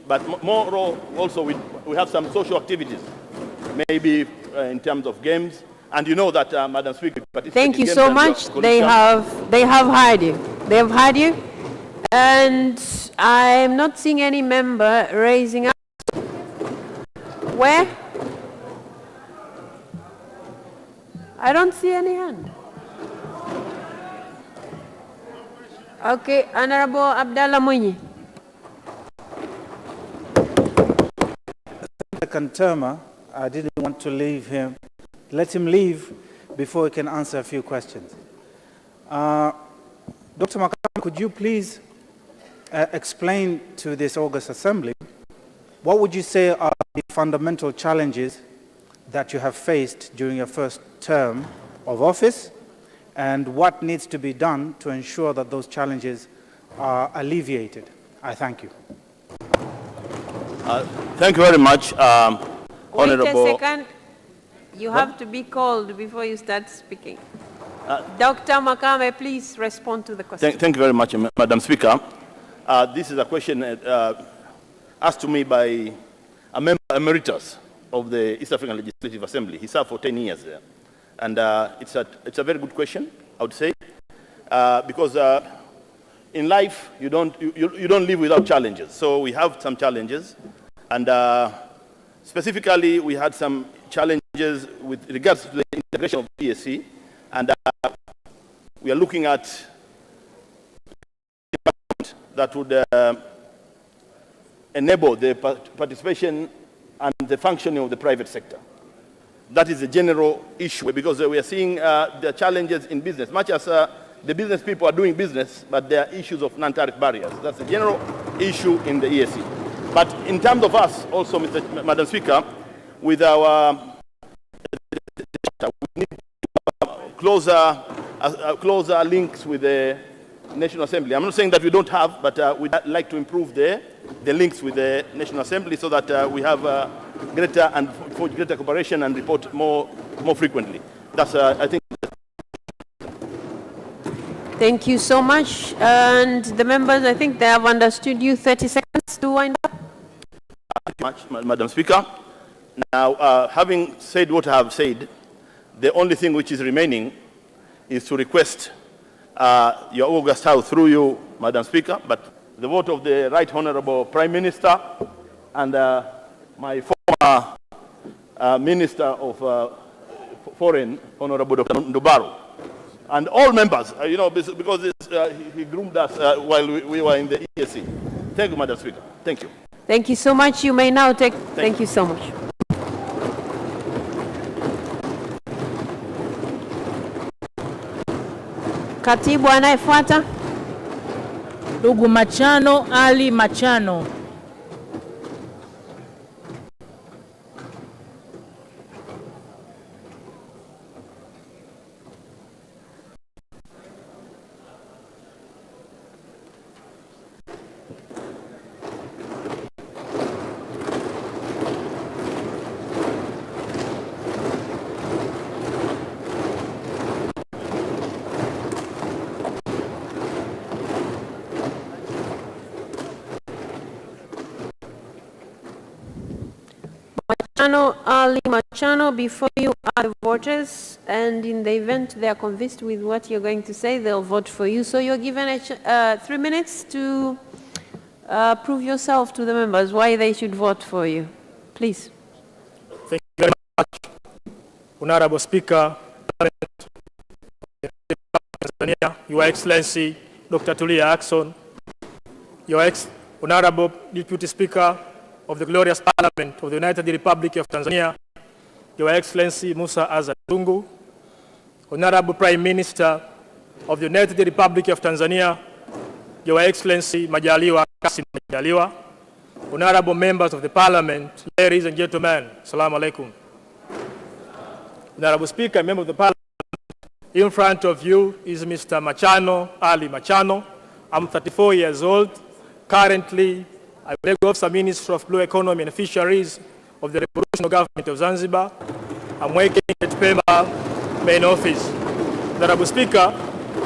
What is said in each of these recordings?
but more also we have some social activities, maybe in terms of games. And you know that, Madam Speaker, thank you so much. They have heard you. They have heard you. And I'm not seeing any member raising up. Where? I don't see any hand. Okay, Honorable Abdallah Munyi. Second termer, I didn't want to leave him, let him leave before he can answer a few questions. Dr. Makame, could you please explain to this August Assembly, what would you say are the fundamental challenges that you have faced during your first term of office, and what needs to be done to ensure that those challenges are alleviated? I thank you. Thank you very much, Honorable. Wait a second. You have to be called before you start speaking. Dr. Makame, please respond to the question. Thank you very much, Madam Speaker. This is a question asked to me by a member emeritus of the East African Legislative Assembly. He served for 10 years there. And it's a very good question, I would say, because in life, you don't live without challenges. So we have some challenges. And specifically, we had some challenges with regards to the integration of EAC. And we are looking at that would enable the participation and the functioning of the private sector. That is a general issue, because we are seeing the challenges in business, much as the business people are doing business, but there are issues of non-tariff barriers. That's a general issue in the EAC. But in terms of us, also, Madam Speaker, with our we need closer links with the National Assembly. I'm not saying that we don't have, but we'd like to improve the links with the National Assembly so that we have greater cooperation and report more frequently. That's, I think. Thank you so much. And the members, I think they have understood you. 30 seconds to wind up. Thank you much, Madam Speaker. Now, having said what I have said, the only thing which is remaining is to request your August House through you, Madam Speaker, but the vote of the Right Honorable Prime Minister and my former Minister of Foreign, Honorable Dr. Ndubaru, and all members, you know, because he groomed us while we were in the EAC. Thank you, Madam Speaker. Thank you. Thank you so much. You may now take. Thank you so much. Katibu anayefuata. Ndugu Machano Ali Machano. Ali Machano, before you are the voters, and in the event they are convinced with what you're going to say, they'll vote for you. So you're given 3 minutes to prove yourself to the members why they should vote for you. Please. Thank you very much, Honorable Speaker, Tanzania, Your Excellency, Dr. Tulia Ackson, Your Honorable Deputy Speaker of the glorious Parliament of the United Republic of Tanzania, Your Excellency Musa Azan Zungu, Honorable Prime Minister of the United Republic of Tanzania, Your Excellency Majaliwa Kassim Majaliwa, Honorable members of the Parliament, ladies and gentlemen, Assalamu alaikum. Honorable Speaker, member of the Parliament, in front of you is Mr. Machano Ali Machano. I'm 34 years old, currently I'm the Officer Minister of Blue Economy and Fisheries of the Revolutionary Government of Zanzibar. I'm working at Pemba main office. Honorable Speaker,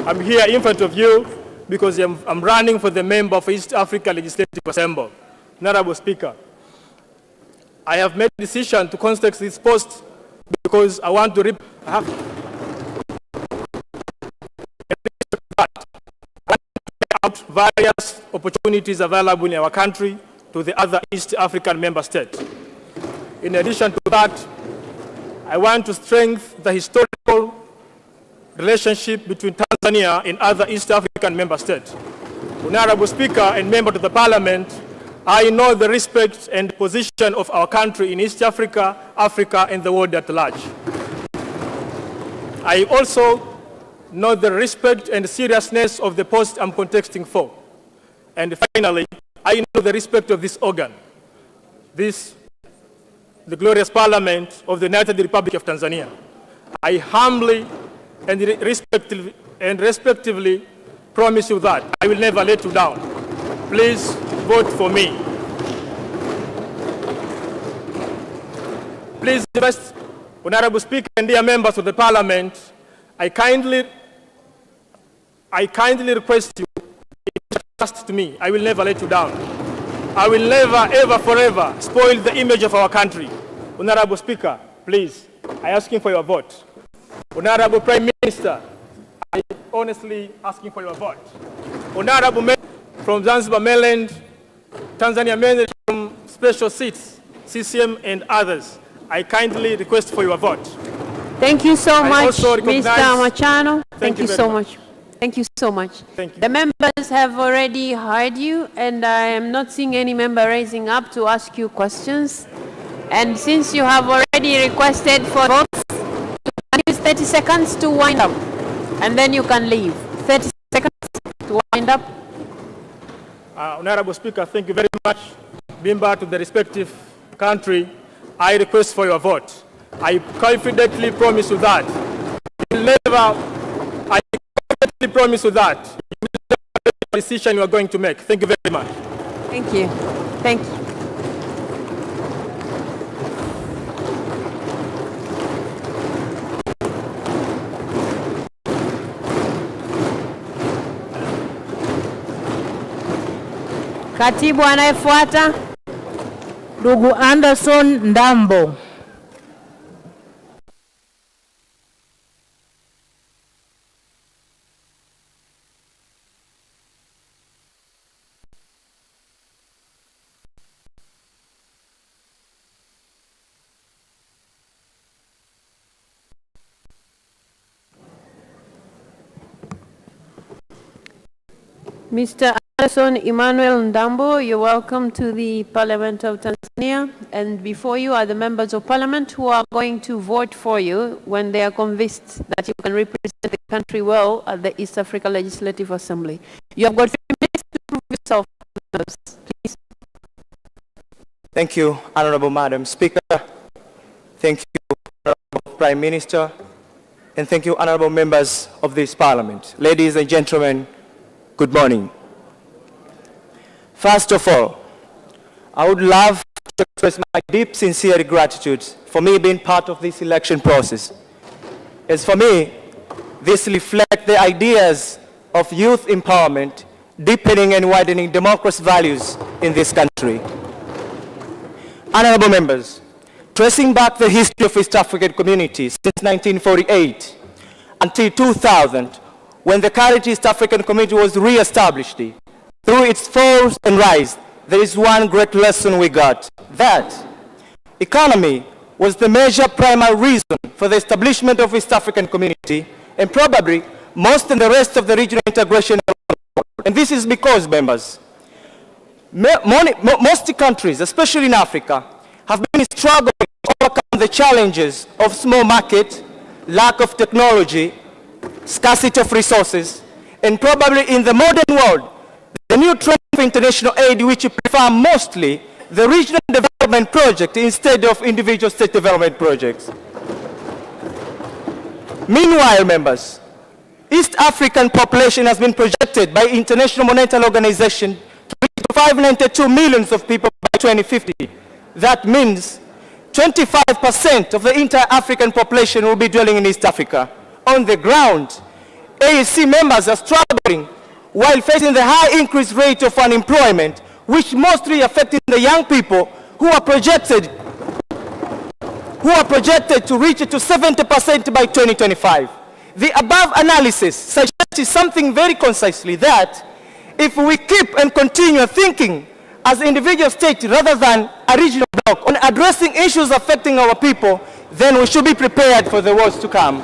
I'm here in front of you because I'm running for the member of East Africa Legislative Assembly. Honorable Speaker, I have made a decision to contest this post because I want to out various opportunities available in our country to the other East African member states. In addition to that, I want to strengthen the historical relationship between Tanzania and other East African member states. Honorable Speaker and member of the Parliament, I know the respect and position of our country in East Africa, Africa, and the world at large. I also know the respect and seriousness of the post I'm contesting for. And finally, I know the respect of this organ, the glorious Parliament of the United Republic of Tanzania. I humbly and respectively promise you that I will never let you down. Please vote for me. Please invest, Honorable Speaker and dear members of the Parliament, I kindly request you to trust to me. I will never let you down. I will never, ever, forever spoil the image of our country. Honorable Speaker, please, I ask for your vote. Honorable Prime Minister, I honestly asking for your vote. Honorable Member from Zanzibar Mainland, Tanzania Mainland from special seats, CCM and others, I kindly request for your vote. Thank you so much, Mr. Machano. Thank you so much. Thank you so much. Thank you. The members have already heard you, and I am not seeing any member raising up to ask you questions. And since you have already requested for votes, you can use 30 seconds to wind up, and then you can leave. 30 seconds to wind up. Honorable Speaker, thank you very much. Being back to the respective country, I request for your vote. I confidently promise you that. I confidently promise you that. You will never make the decision you are going to make. Thank you very much. Thank you. Thank you. Katibu anayefuata. Ndugu Anderson Ndambo. Mr. Anderson Emmanuel Ndambo, you're welcome to the Parliament of Tanzania. And before you are the members of Parliament who are going to vote for you when they are convinced that you can represent the country well at the East Africa Legislative Assembly. You have got 3 minutes to prove yourself, members. Please. Thank you, Honorable Madam Speaker. Thank you, Honorable Prime Minister. And thank you, Honorable members of this Parliament. Ladies and gentlemen, good morning. First of all, I would love to express my deep, sincere gratitude for me being part of this election process. As for me, this reflects the ideas of youth empowerment, deepening and widening democracy values in this country. Honorable members, tracing back the history of East African communities since 1948 until 2000, when the current East African community was re-established, through its falls and rise, there is one great lesson we got, that economy was the major primary reason for the establishment of East African community, and probably most in the rest of the regional integration. And this is because, members, most countries, especially in Africa, have been struggling to overcome the challenges of small market, lack of technology, scarcity of resources, and probably in the modern world, the new trend of international aid, which prefer mostly the regional development project instead of individual state development projects. Meanwhile, members, East African population has been projected by International Monetary Organization to reach 592 million of people by 2050. That means 25% of the entire African population will be dwelling in East Africa. On the ground, AEC members are struggling while facing the high increased rate of unemployment, which mostly affecting the young people who are projected to reach it to 70% by 2025. The above analysis suggests something very concisely, that if we keep and continue thinking as individual states rather than a regional bloc on addressing issues affecting our people, then we should be prepared for the wars to come.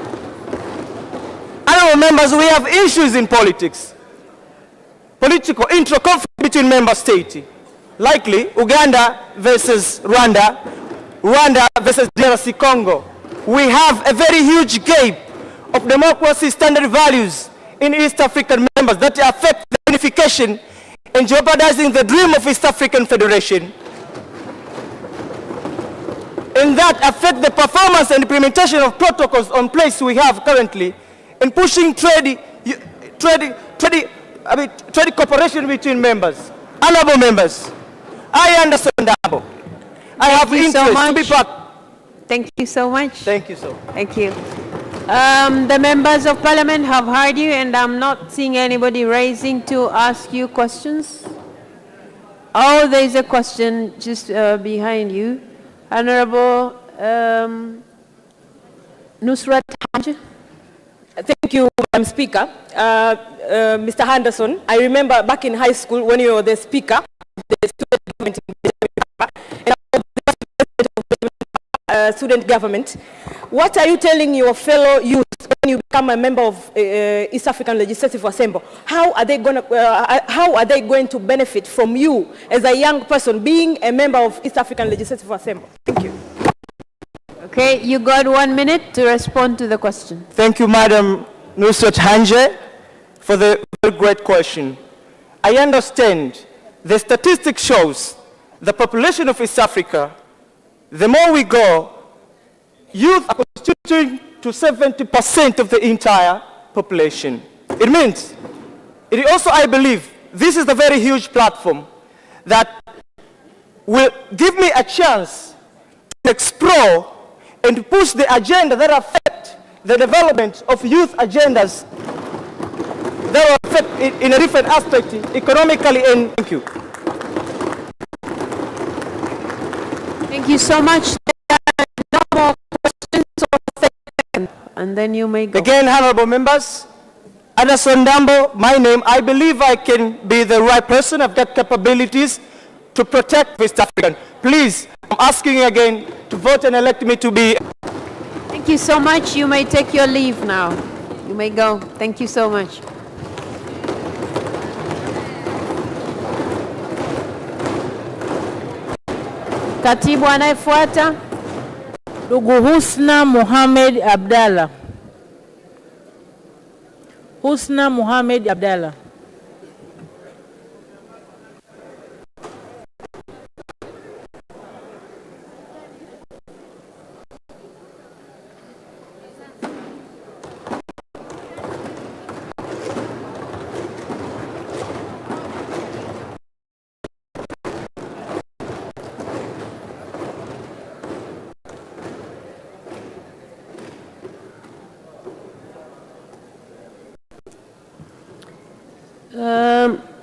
Honorable members, we have issues in politics. Political intra-conflict between member states. Likely, Uganda versus Rwanda, Rwanda versus DRC Congo. We have a very huge gap of democracy standard values in East African members that affect the unification and jeopardizing the dream of East African Federation. And that affect the performance and implementation of protocols on place we have currently in pushing trade cooperation between members. Honorable members, I understand that. I have interest to be part. Thank you so much. Thank you, sir. Thank you. The members of parliament have heard you, and I'm not seeing anybody raising to ask you questions. Oh, there is a question just behind you. Honorable Nusrat Haj. Thank you, Madam Speaker. Mr. Henderson, I remember back in high school when you were the Speaker of the student government. What are you telling your fellow youth when you become a member of East African Legislative Assembly? How are they going to benefit from you as a young person being a member of East African Legislative Assembly? Thank you. Okay, you got 1 minute to respond to the question. Thank you, Madam Nusrat Hanje, for the very great question. I understand the statistics shows the population of East Africa, the more we go, youth are constituting to 70% of the entire population. It means, it also, I believe, this is a very huge platform that will give me a chance to explore and push the agenda that affect the development of youth agendas that will affect in a different aspect, economically, and thank you. Thank you so much. No more questions, and then you may go. Again, honorable members, Anderson Dambo, my name, I believe I can be the right person. I've got capabilities to protect West African. Please, I'm asking you again to vote and elect me to be. Thank you so much. You may take your leave now. You may go. Thank you so much. Katibu anayefuata. Ndugu Husna Mohamed Abdalla. Husna Mohamed Abdalla.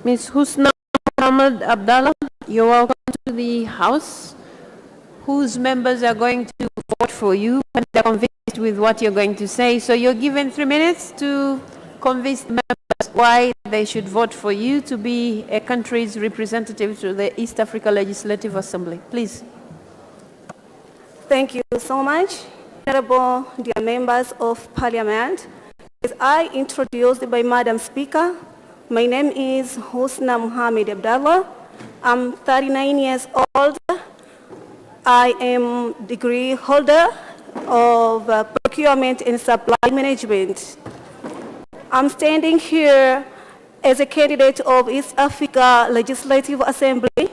Ms. Husna Mohamed Abdalla, you're welcome to the House, whose members are going to vote for you when they're convinced with what you're going to say. So you're given 3 minutes to convince the members why they should vote for you to be a country's representative to the East Africa Legislative Assembly. Please. Thank you so much, honorable dear members of Parliament. As I introduced by Madam Speaker, my name is Husna Mohamed Abdalla. I'm 39 years old. I am degree holder of procurement and supply management. I'm standing here as a candidate of East Africa Legislative Assembly.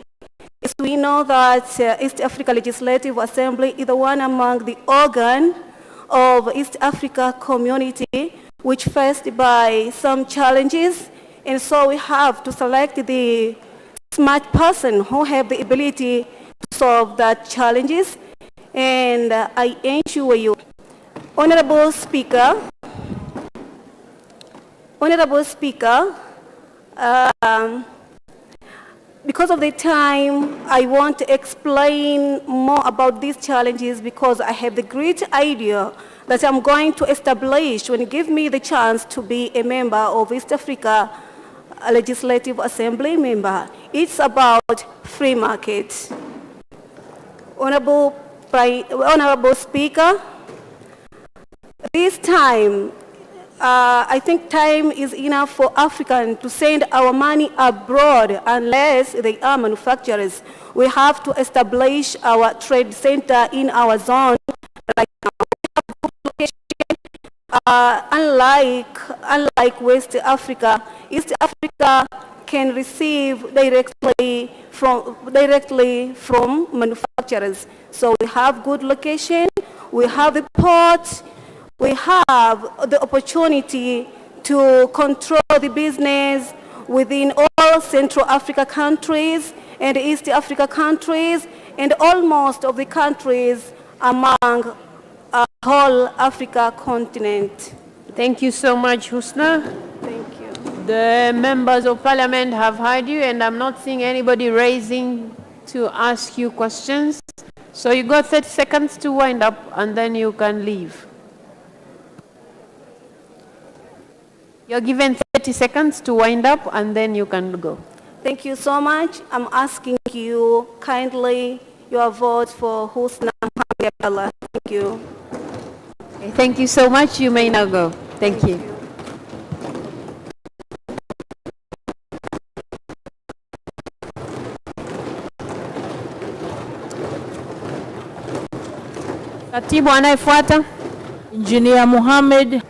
As we know that East Africa Legislative Assembly is the one among the organ of East Africa community which faced by some challenges. And so we have to select the smart person who have the ability to solve that challenges. And I ensure you, Honorable Speaker, because of the time, I want to explain more about these challenges because I have the great idea that I'm going to establish when you give me the chance to be a member of East Africa Legislative Assembly member. It's about free market. Honorable Speaker, this time, I think time is enough for Africans to send our money abroad unless they are manufacturers. We have to establish our trade center in our zone right now. Unlike West Africa, East Africa can receive directly from manufacturers. So we have good location, we have the port, we have the opportunity to control the business within all Central Africa countries and East Africa countries and almost of the countries among a whole Africa continent. Thank you so much, Husna. Thank you. The members of parliament have heard you, and I'm not seeing anybody raising to ask you questions. So you got 30 seconds to wind up, and then you can leave. You're given 30 seconds to wind up, and then you can go. Thank you so much. I'm asking you kindly your vote for Husna Mohammed Abdallah. Thank you. Okay, thank you so much. You may now go. Thank you. Katibu anayefuata. Engineer Mohammed.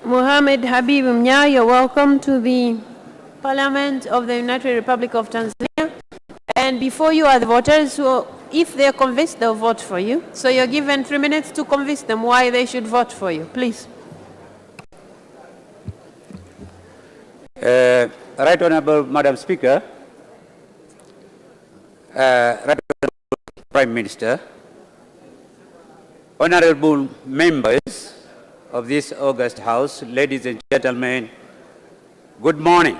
Mohammed Habib Mnya, you're welcome to the Parliament of the United Republic of Tanzania. And before you are the voters, who, if they're convinced, they'll vote for you. So you're given 3 minutes to convince them why they should vote for you. Please. Right Honorable Madam Speaker, Right Honorable Prime Minister, honorable members of this august house, ladies and gentlemen, good morning.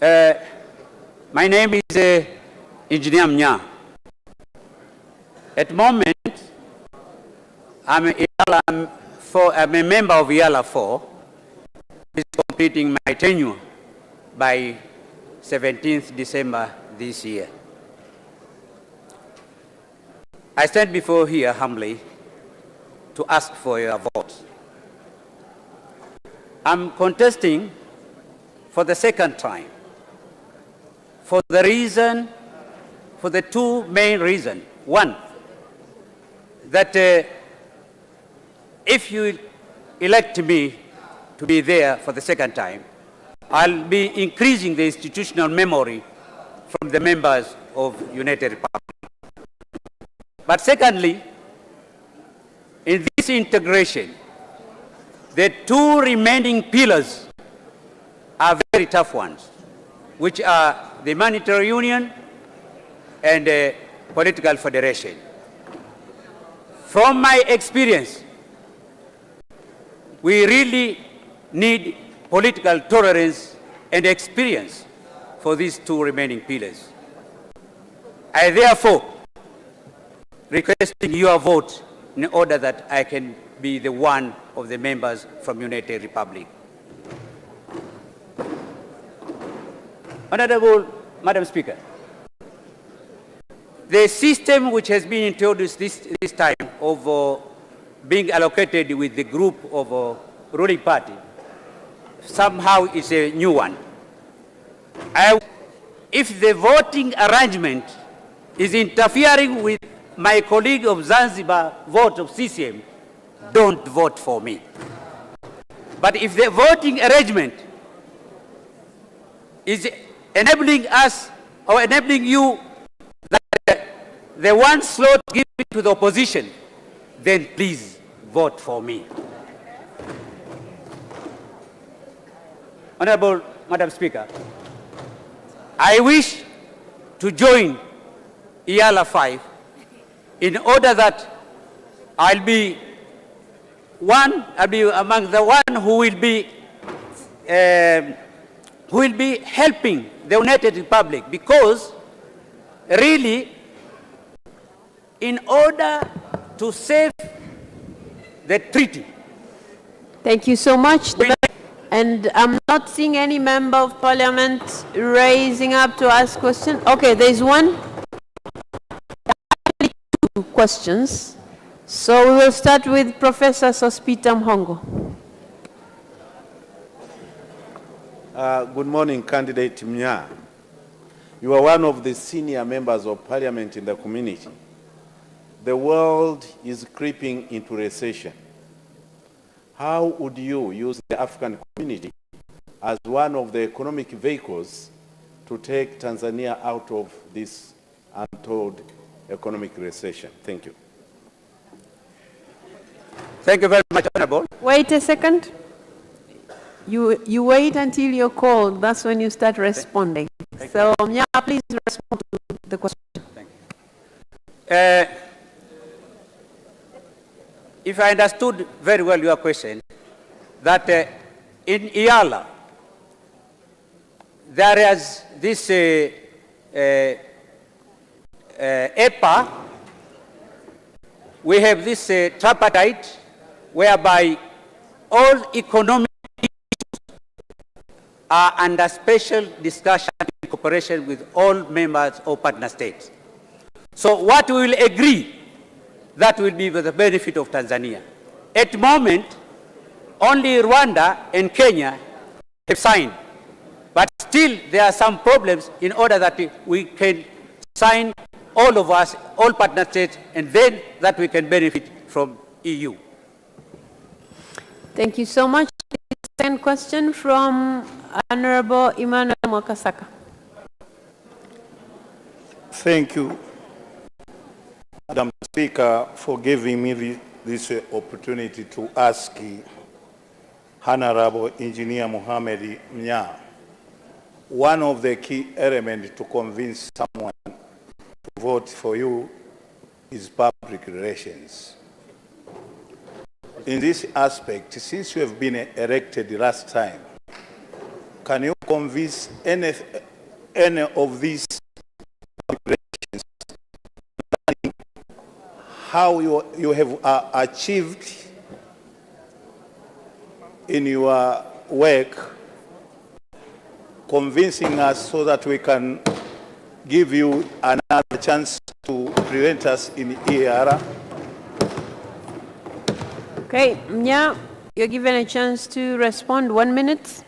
My name is Engineer Mnya. At the moment, I'm a member of Yala 4, is completing my tenure by 17th December this year. I stand before here humbly to ask for your vote. I'm contesting for the second time for the two main reasons. One, that if you elect me to be there for the second time, I'll be increasing the institutional memory from the members of United Republic. But secondly, in this integration, the two remaining pillars are very tough ones, which are the monetary union and political federation. From my experience, we really need political tolerance and experience for these two remaining pillars. I therefore requesting your vote in order that I can be the one of the members from United Republic. Honorable Madam Speaker, the system which has been introduced this time of being allocated with the group of ruling party somehow is a new one. If the voting arrangement is interfering with my colleague of Zanzibar vote of CCM, don't vote for me. But if the voting arrangement is enabling us or enabling you that the one slot given to the opposition, then please vote for me. Honorable Madam Speaker, I wish to join EALA 5 in order that I'll be among the one who will be helping the United Republic, because really, in order to save the treaty. Thank you so much. And I'm not seeing any member of parliament raising up to ask questions. Okay, there's one. Two questions. So we will start with Professor Sospita Mhongo. Good morning, candidate Mnya. You are one of the senior members of parliament in the community. The world is creeping into recession. How would you use the African community as one of the economic vehicles to take Tanzania out of this untold economic recession? Thank you. Thank you very much, Honorable. Wait a second. You wait until you're called. That's when you start responding. So, Mnya, please respond to the question. Thank you. If I understood very well your question, that in EALA, there is this EPA, we have this tripartite, whereby all economic issues are under special discussion in cooperation with all members of partner states. So what we will agree, that will be for the benefit of Tanzania. At the moment, only Rwanda and Kenya have signed. But still, there are some problems in order that we can sign, all of us, all partner states, and then that we can benefit from EU. Thank you so much. Second question from Honorable Emmanuel Mwakasaka. Thank you, Madam Speaker, for giving me this opportunity to ask Honorable Engineer Mohamed Mnya. One of the key elements to convince someone to vote for you is public relations. In this aspect, since you have been elected last time, can you convince any of these public relations how you have achieved in your work, convincing us so that we can give you another chance to present us in EALA? Okay, Mnya, you're given a chance to respond. 1 minute.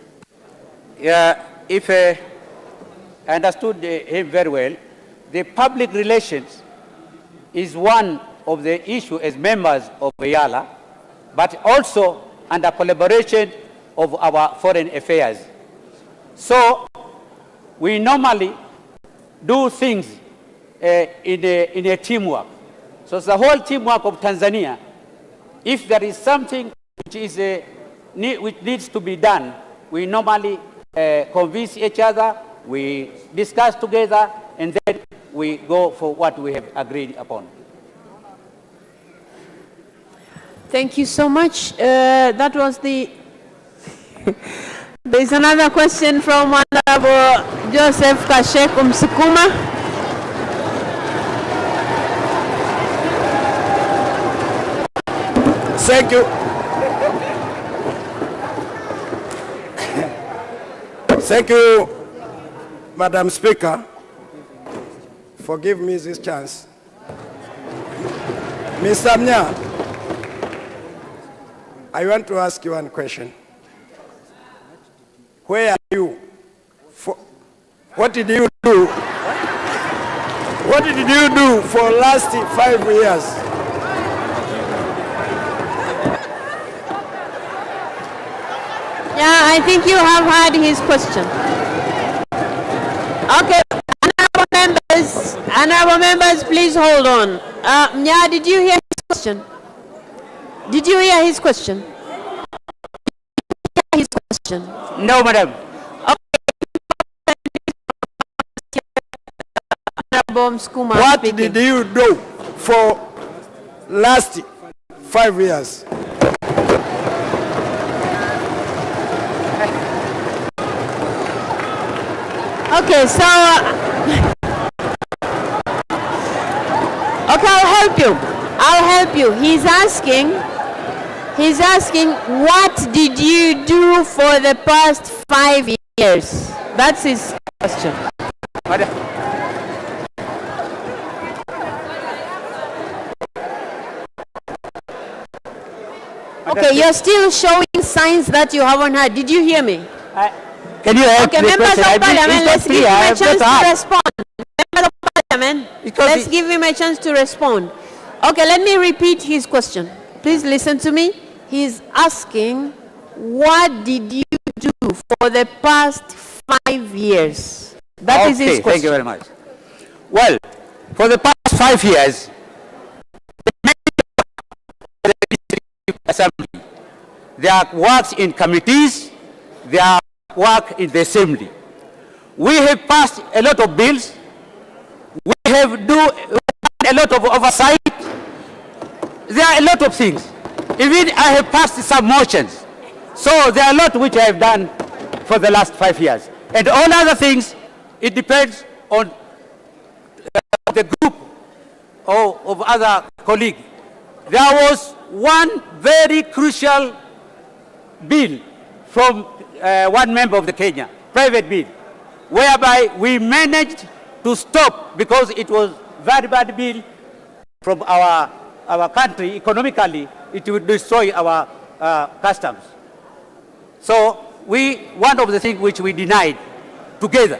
Yeah, if I understood him very well, the public relations is one of the issues as members of EALA, but also under collaboration of our foreign affairs. So we normally do things in a teamwork. So it's the whole teamwork of Tanzania. If there is something which needs to be done, we normally convince each other, we discuss together, and then we go for what we have agreed upon. Thank you so much. That was the... There's another question from Honorable Joseph Kasheku Msukuma. Thank you. Thank you, Madam Speaker, for giving me this chance. Mr. Mnya, I want to ask you one question. Where are you? What did you do? What did you do for the last 5 years? Yeah, I think you have heard his question. Okay, honorable members, please hold on. Nya, did you hear his question? Did you hear his question? His question? No, madam. What did you do for last 5 years? Okay, so okay, I'll help you. I'll help you. He's asking, what did you do for the past 5 years? That's his question. Okay, you're still showing signs that you haven't heard. Did you hear me? Can you help okay, the members question? of parliament, let's give him a chance to respond. Members of parliament, let's give him a chance to respond. Okay, let me repeat his question. Please listen to me. He's asking, what did you do for the past 5 years? That is his question. Thank you very much. Well, for the past 5 years, assembly. There are works in committees, there are work in the assembly. We have passed a lot of bills, we have done a lot of oversight, there are a lot of things. Even I have passed some motions. So there are a lot which I have done for the last 5 years. And all other things, it depends on the group of other colleagues. There was one very crucial bill from one member of the Kenya, private bill, whereby we managed to stop, because it was very bad bill from our country, economically, it would destroy our customs. So one of the things which we denied together,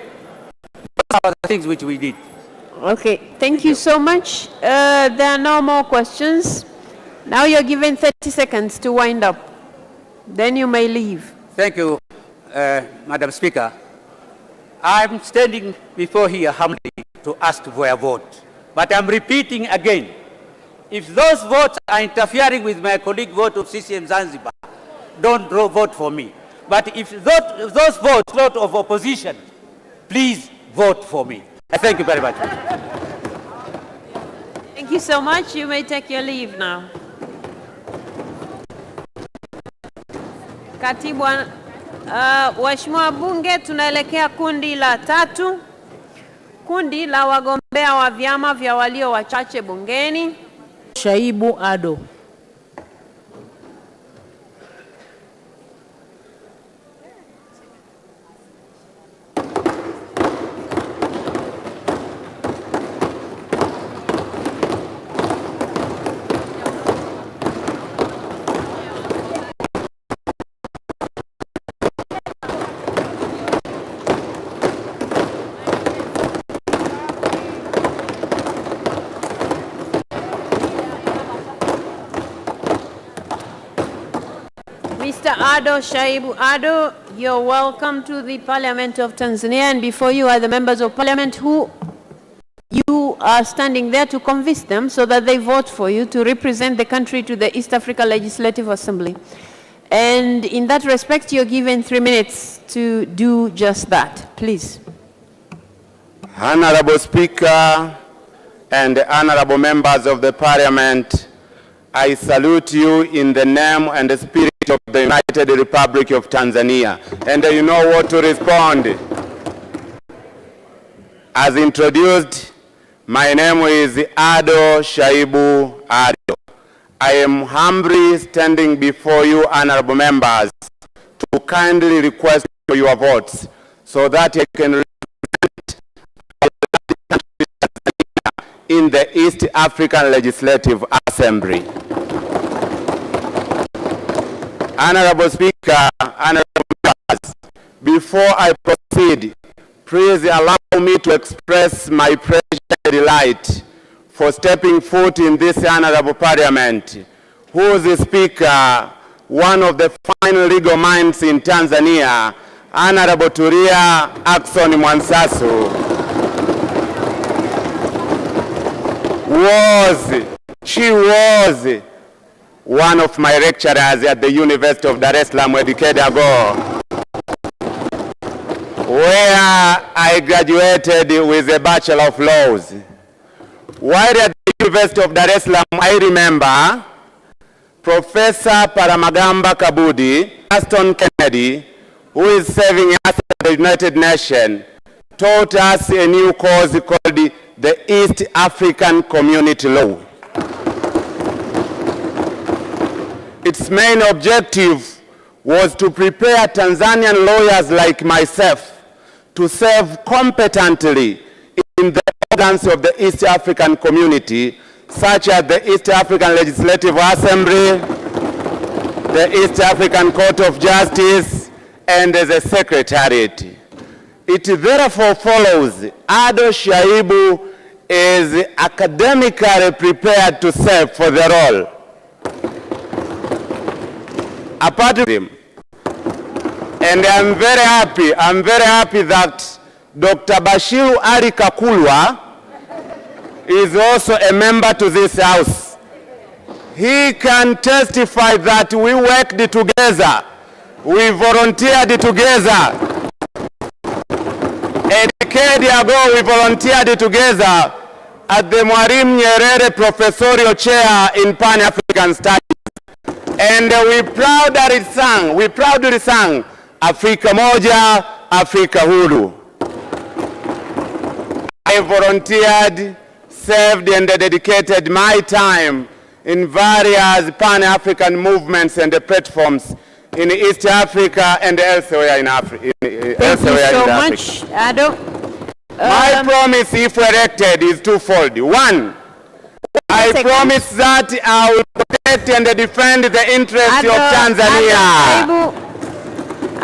those are the things which we did. Okay, thank you so much. There are no more questions. Now you're given 30 seconds to wind up. Then you may leave. Thank you, Madam Speaker. I'm standing before here humbly to ask for a vote. But I'm repeating again, if those votes are interfering with my colleague vote of CCM Zanzibar, don't vote for me. But if those votes, vote of opposition, please vote for me. Thank you very much. Thank you so much. You may take your leave now. Katibu, waheshimiwa bunge, tunaelekea kundi la 3. Kundi la wagombea wa vyama vya walio wachache bungeni. Shaibu Ado. Mr. Ado Shaibu Ado, you're welcome to the Parliament of Tanzania, and before you are the members of Parliament who you are standing there to convince them so that they vote for you to represent the country to the East Africa Legislative Assembly. And in that respect, you're given 3 minutes to do just that. Please. Honorable Speaker and honorable members of the Parliament, I salute you in the name and the spirit of the United Republic of Tanzania. And you know what to respond. As introduced, my name is Ado Shaibu Ado. I am humbly standing before you, honorable members, to kindly request for your votes so that I can represent in the East African Legislative Assembly. Honorable Speaker, honorable members, before I proceed, please allow me to express my pleasure and delight for stepping foot in this honorable parliament, whose Speaker one of the fine legal minds in Tanzania, Honorable Tulia Ackson Mwansasu, she was one of my lecturers at the University of Dar es Salaam a decade ago, where I graduated with a Bachelor of Laws. While at the University of Dar es Salaam, I remember Professor Paramagamba Kabudi, Aston Kennedy, who is serving us at the United Nations, taught us a new course called the East African Community Law. Its main objective was to prepare Tanzanian lawyers like myself to serve competently in the organs of the East African community, such as the East African Legislative Assembly, the East African Court of Justice, and as a secretariat. It therefore follows Ado Shaibu is academically prepared to serve for the role. Apart from him, and I'm very happy that Dr. Bashiru Ali Kakulwa is also a member to this house. He can testify that we worked together, we volunteered together. A decade ago, we volunteered together at the Mwalimu Nyerere Professorial Chair in Pan-African Studies. And we proudly sang, Afrika Moja, Afrika Huru. I volunteered, served, and dedicated my time in various Pan-African movements and platforms in East Africa and elsewhere in Africa. Thank you so much, Ado. My promise, if elected, is twofold. One, I promise that I will protect and defend the interests of Tanzania.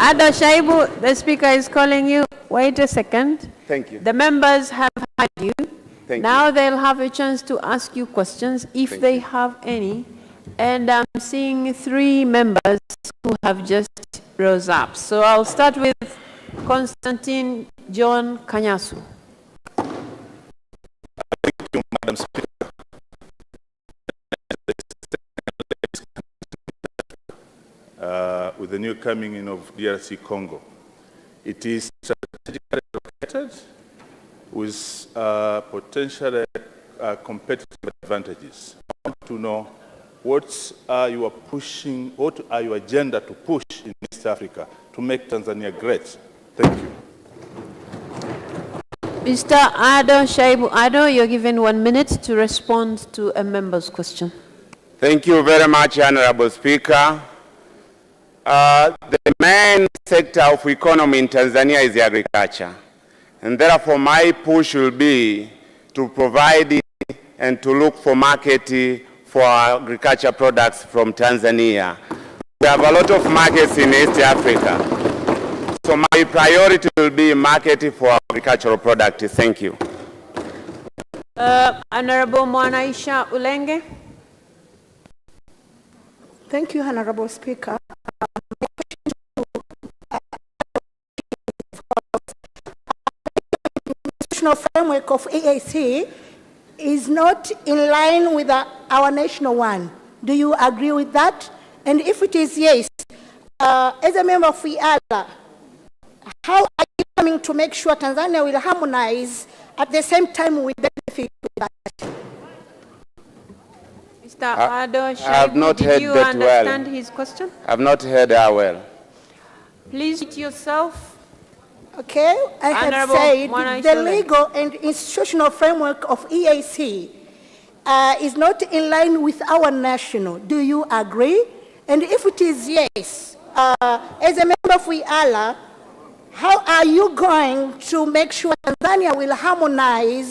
Ado Shaibu, the speaker is calling you. Wait a second. Thank you. The members have heard you. Now they'll have a chance to ask you questions if they have any. And I'm seeing 3 members who have just rose up. So I'll start with Constantine John Kanyasu. Thank you, Madam Speaker. With the new coming in of DRC Congo, it is strategically located with potential competitive advantages. I want to know what are your agenda to push in East Africa to make Tanzania great? Thank you. Mr. Ado Shaibu Ado, you're given 1 minute to respond to a member's question. Thank you very much, Honorable Speaker. The main sector of economy in Tanzania is agriculture. And therefore, my push will be to provide and to look for market for agriculture products from Tanzania. We have a lot of markets in East Africa. So my priority will be market for agricultural products. Thank you. Honorable Mwanaisha Ulenge. Thank you, Honorable Speaker. The institutional framework of EAC is not in line with our national one. Do you agree with that? And if it is yes, as a member of IALA, how are you coming to make sure Tanzania will harmonize at the same time we benefit with that? Mr. Ado Shaibu, did you understand his question? I've not heard her well. Please mute yourself. Okay, I have said the legal and institutional framework of EAC is not in line with our national. Do you agree? And if it is yes, as a member of IALA, how are you going to make sure Tanzania will harmonize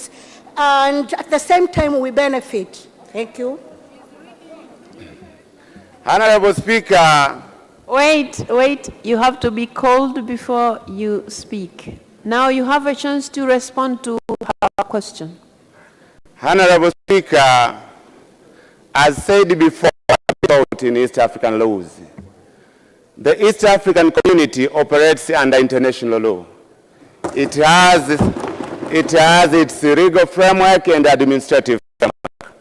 and at the same time we benefit? Thank you. Honorable Speaker. Wait, you have to be called before you speak. Now you have a chance to respond to her question. Honorable Speaker, as said before, in East African laws, The East African community operates under international law. It has its legal framework and administrative framework.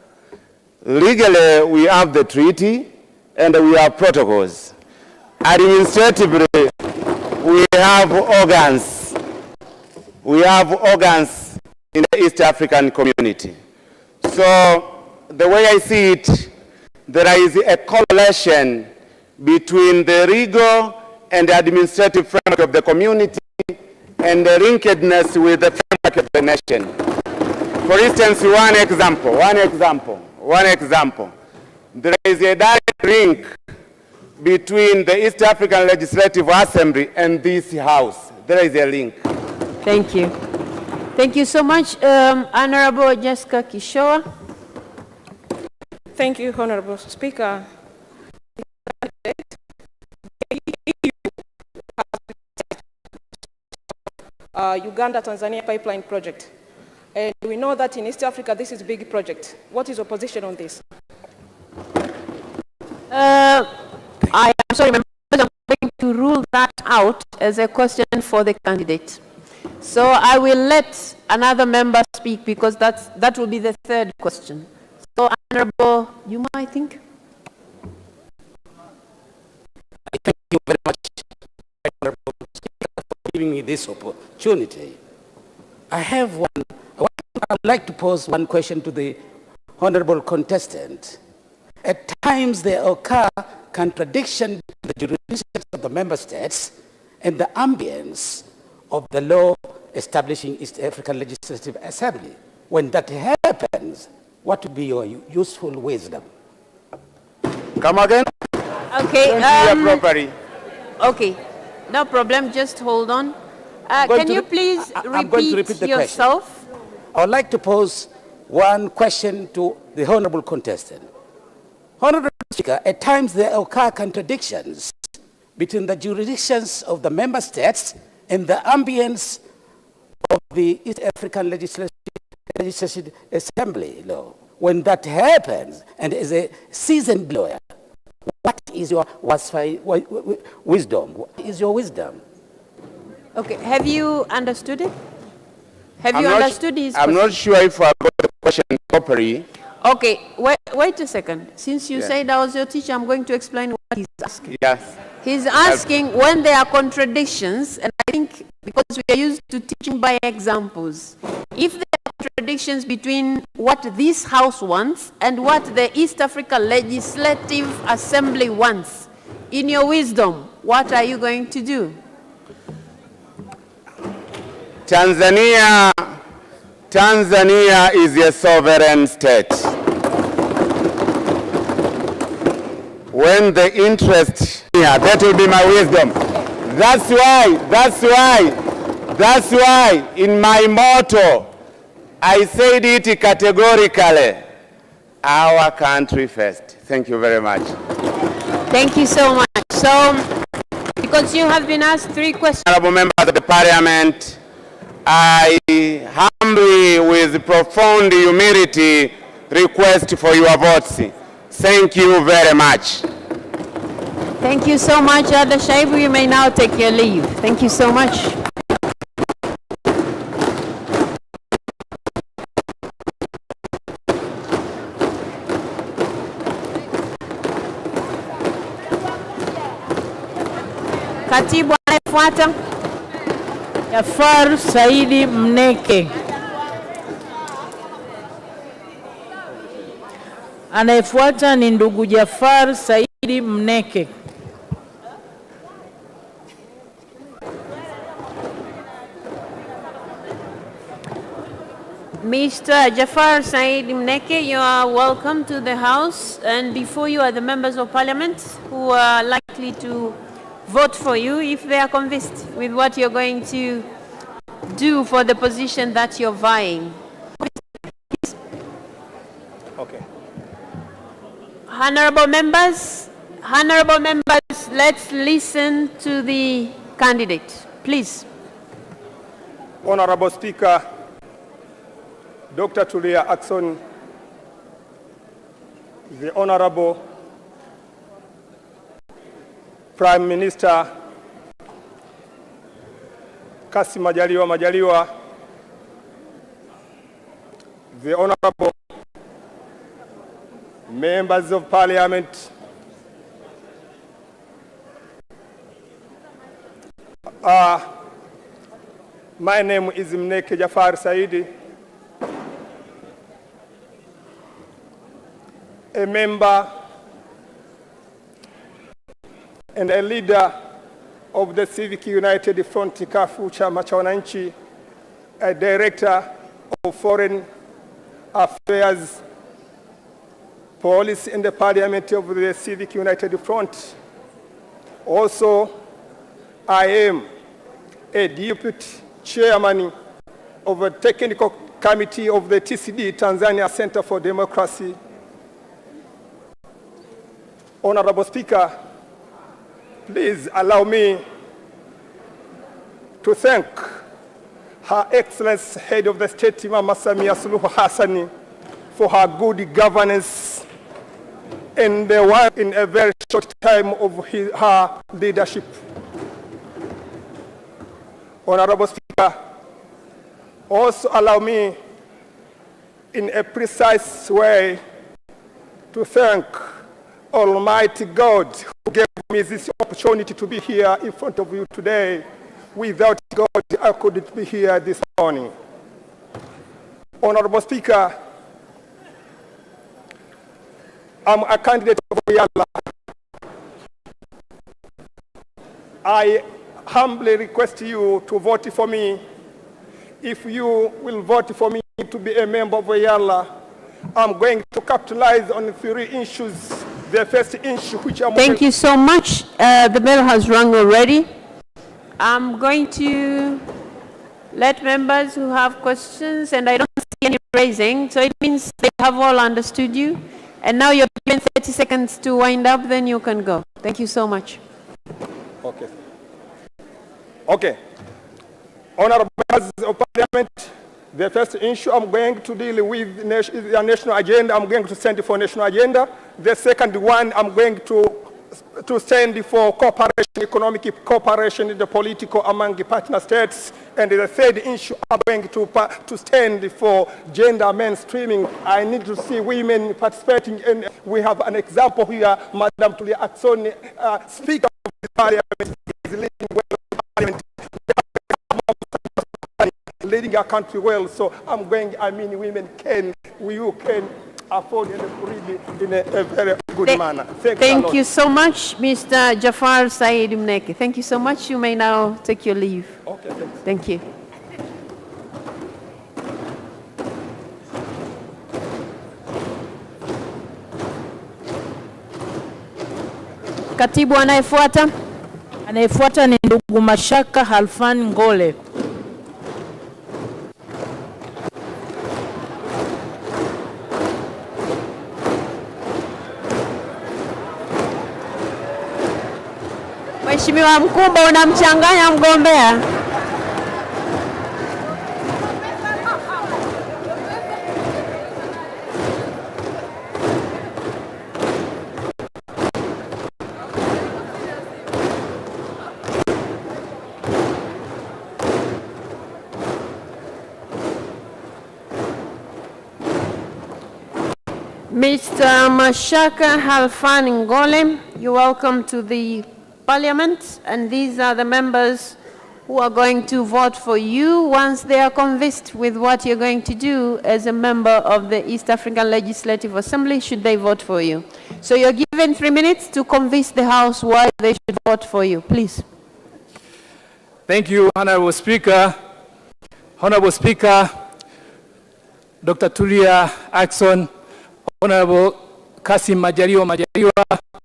Legally, we have the treaty and we have protocols. Administratively, we have organs. We have organs in the East African community. So, the way I see it, there is a correlation between the legal and the administrative framework of the community and the linkedness with the framework of the nation. For instance, one example. There is a direct link between the East African Legislative Assembly and this House. There is a link. Thank you. Thank you so much. Honorable Jessica Kishoa. Thank you, Honorable Speaker. Uganda-Tanzania pipeline project. And we know that in East Africa, this is a big project. What is your position on this? I am sorry, I'm going to rule that out as a question for the candidate. So I will let another member speak because that will be the third question. So, Honorable Juma, I think. Thank you very much, Honorable Speaker, for giving me this opportunity. I would like to pose one question to the honorable contestant. At times there occur contradictions between the jurisdictions of the member states and the ambience of the law establishing East African Legislative Assembly. When that happens, what would be your useful wisdom? Come again? Okay. Okay, no problem. Just hold on. Can you please repeat yourself? I would like to pose one question to the honorable contestant. Honorable Speaker, at times there occur contradictions between the jurisdictions of the member states and the ambience of the East African Legislative Assembly law. When that happens, and as a seasoned lawyer, what is your wisdom? What is your wisdom? Okay, have you understood it? Have you understood his question? I'm not sure if I got the question properly. Okay, wait a second. Since you said I was your teacher, I'm going to explain what he's asking. Yes. He's asking when there are contradictions, and I think because we are used to teaching by examples, if there are contradictions between what this House wants and what the East Africa Legislative Assembly wants, in your wisdom, what are you going to do? Tanzania is a sovereign state. When the interest here, that will be my wisdom. That's why in my motto, I said it categorically, our country first. Thank you very much. Thank you so much. So, because you have been asked 3 questions. Honorable members of the Parliament, I humbly, with profound humility, request for your votes. Thank you very much. Thank you so much, Ada Shaibu. You may now take your leave. Thank you so much. Katibu anayefuata. Jafar Saidi Mneke. Anayefuata ni ndugu Jafar Saidi Mneke. Mr. Jafar Said Mneke, you are welcome to the House, and before you are the members of Parliament who are likely to vote for you if they are convinced with what you're going to do for the position that you're vying. Okay. Honorable members, let's listen to the candidate, please. Honorable Speaker, Dr. Tulia Ackson, the Honorable Prime Minister Kassim Majaliwa, the Honorable Members of Parliament, my name is Mneke Jafar Saidi, a member and a leader of the Civic United Front Kafu Chama cha Wananchi, a director of Foreign Affairs Policy in the Parliament of the Civic United Front. Also, I am a deputy chairman of a technical committee of the TCD, Tanzania Center for Democracy. Honorable Speaker, please allow me to thank Her Excellency Head of the State, Mama Samia Suluhu Hassan, for her good governance in a very short time of her leadership. Honorable Speaker, also allow me in a precise way to thank Almighty God who gave me this opportunity to be here in front of you today. Without God, I couldn't be here this morning. Honorable Speaker, I'm a candidate of Yala. I humbly request you to vote for me. If you will vote for me to be a member of Yala, I'm going to capitalize on 3 issues. The first issue which I'm... Thank you so much. The bell has rung already. I'm going to let members who have questions, and I don't see any raising, so it means they have all understood you. And now you're given 30 seconds to wind up, then you can go. Thank you so much. Okay. Okay. Honorable members of Parliament, the first issue I'm going to deal with is the national agenda. I'm going to send for national agenda. The second one, I'm going to stand for cooperation, economic cooperation in the political among the partner states. And the third issue, I'm going to stand for gender mainstreaming. I need to see women participating, and we have an example here. Madam Tulia Ackson, Speaker of the Parliament, is leading well the Parliament, leading our country well. So women can, you can afford and read in a very good manner. Thank you so much, Mr. Jafar Said Mneke. Thank you so much. You may now take your leave. Okay, thanks. Thank you. Katibu anayefuata. Anayefuata ni ndugu Mashaka Halfan Ngole. Mheshimiwa Mkumba, unamchanganya mgombea. Mr. Mashaka Halfan Ngole, you're welcome to the Parliament, and these are the members who are going to vote for you once they are convinced with what you're going to do as a member of the East African Legislative Assembly, should they vote for you. So you're given 3 minutes to convince the House why they should vote for you. Please. Thank you, Honorable Speaker. Honorable Speaker, Dr. Tulia Ackson, Honorable Kassim Majaliwa,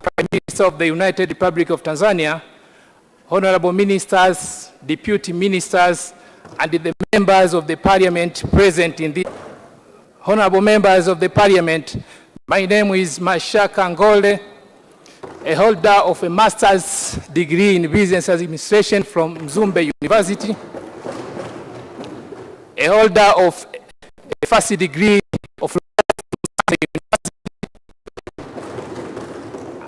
Prime Minister of the United Republic of Tanzania, Honorable Ministers, Deputy Ministers, and the members of the Parliament present in the... Honorable members of the Parliament, my name is Mashaka Ngole, a holder of a master's degree in business administration from Mutembei University, a holder of a first degree of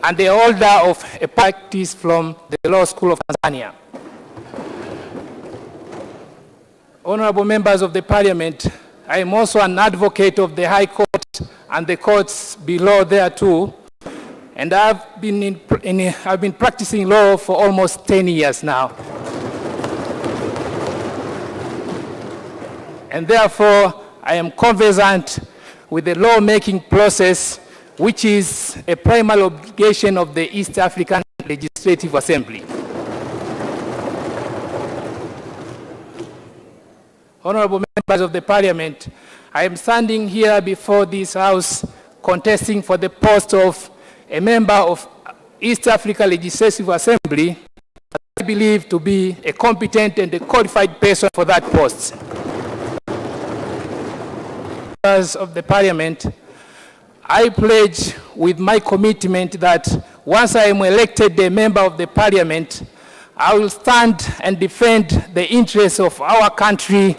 and the holder of a practice from the Law School of Tanzania. Honorable members of the Parliament, I am also an advocate of the High Court and the courts below there too, and I've been practicing law for almost 10 years now. And therefore, I am conversant with the lawmaking process, which is a primary obligation of the East African Legislative Assembly. Honorable members of the Parliament, I am standing here before this House contesting for the post of a member of East Africa Legislative Assembly, I believe to be a competent and a qualified person for that post. Members of the Parliament, I pledge with my commitment that once I am elected a member of the Parliament, I will stand and defend the interests of our country